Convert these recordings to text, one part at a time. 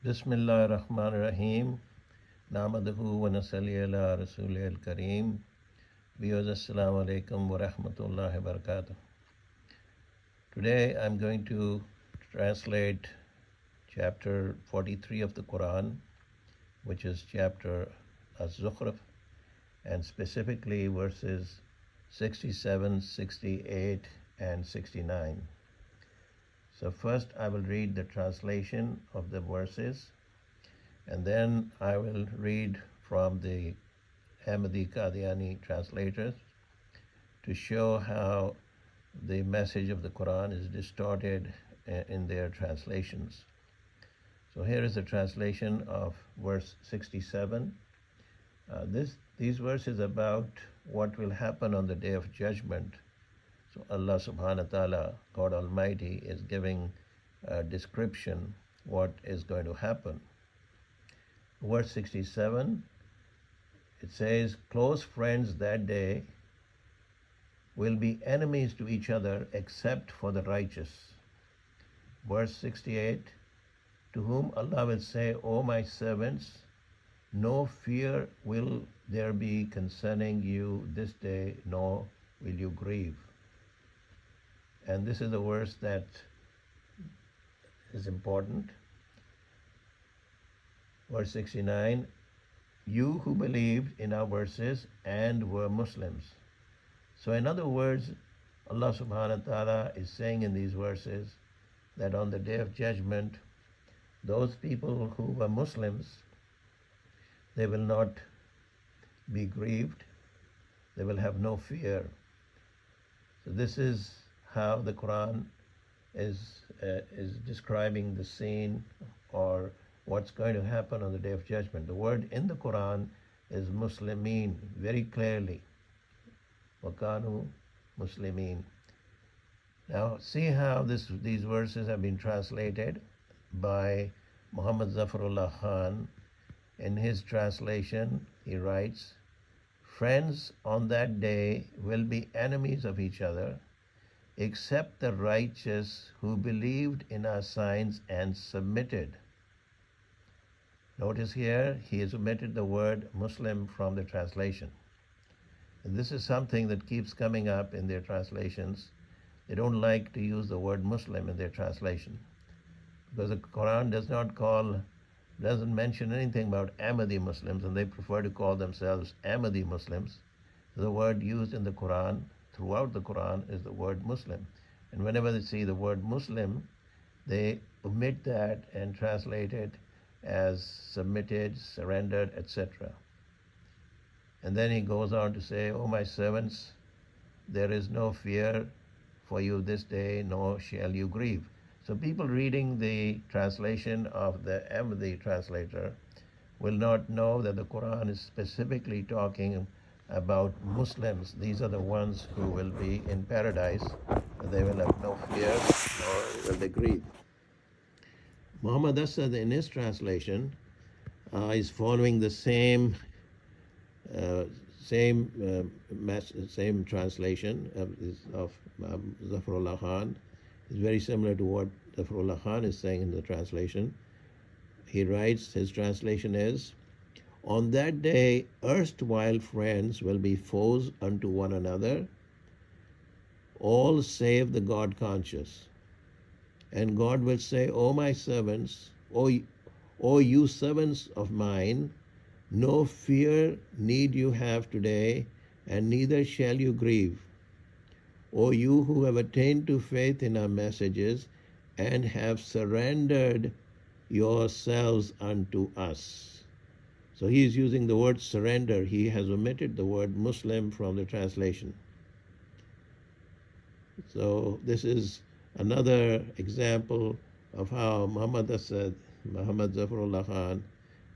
Bismillah ar-Rahman ar-Rahim. Namaduhu wa nasalli ala Rasulih al-Kareem. Viewers, Assalamu alaikum wa rahmatullahi wa barakatuh. Today I'm going to translate chapter 43 of the Quran, which is chapter Zukhruf, and specifically verses 67, 68, and 69. So first I will read the translation of the verses, and then I will read from the Ahmedi Qadiani translators to show how the message of the Quran is distorted in their translations. So here is the translation of verse 67. These verses about what will happen on the day of judgment. So Allah subhanahu wa ta'ala, God Almighty, is giving a description what is going to happen. Verse 67, it says, close friends that day will be enemies to each other except for the righteous. Verse 68, to whom Allah will say, O my servants, no fear will there be concerning you this day, nor will you grieve. And this is the verse that is important. Verse 69, you who believed in our verses and were Muslims. So in other words, Allah subhanahu wa ta'ala is saying in these verses that on the day of judgment, those people who were Muslims, they will not be grieved, they will have no fear. So this is how the Quran is describing the scene or what's going to happen on the day of judgment. The word in the Quran is Muslimin, very clearly. Wakanu Muslimin. Now see how these verses have been translated by Muhammad Zafarullah Khan. In his translation, he writes, friends on that day will be enemies of each other, except the righteous who believed in our signs and submitted. Notice here, he has omitted the word Muslim from the translation. And this is something that keeps coming up in their translations. They don't like to use the word Muslim in their translation because the Quran doesn't mention anything about Ahmedi Muslims, and they prefer to call themselves Ahmedi Muslims. The word used in the Quran, throughout the Quran, is the word Muslim. And whenever they see the word Muslim, they omit that and translate it as submitted, surrendered, etc. And then he goes on to say, O my servants, there is no fear for you this day, nor shall you grieve. So people reading the translation of the Ahmedi translator will not know that the Quran is specifically talking about Muslims. These are the ones who will be in paradise. They will have no fear, nor will they grieve. Muhammad Asad, in his translation, is following the same translation of Zafarullah Khan. It's very similar to what Zafarullah Khan is saying in the translation. He writes, his translation is, on that day, erstwhile friends will be foes unto one another, all save the God conscious. And God will say, O my servants, O you servants of mine, no fear need you have today, and neither shall you grieve. O you who have attained to faith in our messages and have surrendered yourselves unto us. So he is using the word surrender. He has omitted the word Muslim from the translation. So this is another example of how Muhammad Zafarullah Khan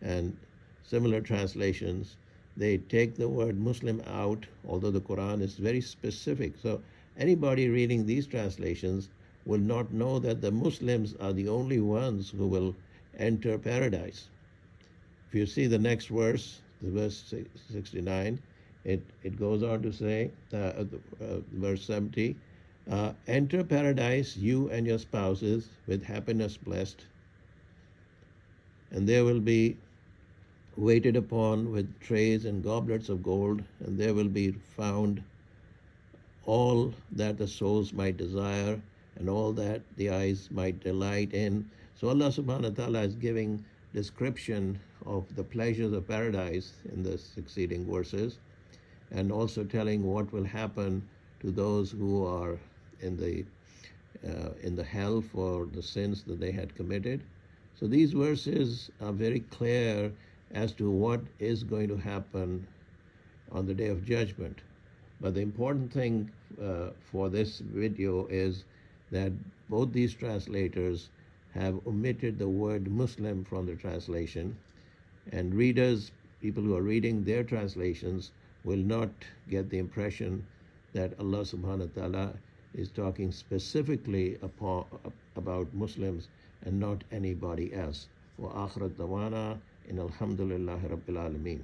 and similar translations, they take the word Muslim out, although the Quran is very specific. So anybody reading these translations will not know that the Muslims are the only ones who will enter paradise. If you see the next verse, the verse 69, it goes on to say, verse 70, enter paradise, you and your spouses, with happiness blessed. and they will be waited upon with trays and goblets of gold, and there will be found all that the souls might desire and all that the eyes might delight in. So Allah subhanahu wa ta'ala is giving description of the pleasures of paradise in the succeeding verses, and also telling what will happen to those who are in the hell for the sins that they had committed. So these verses are very clear as to what is going to happen on the day of judgment. But the important thing for this video is that both these translators have omitted the word Muslim from the translation, and readers, people who are reading their translations, will not get the impression that Allah subhanahu wa ta'ala is talking specifically about Muslims and not anybody else. Wa akhirat dawana in alhamdulillahi rabbil alameen.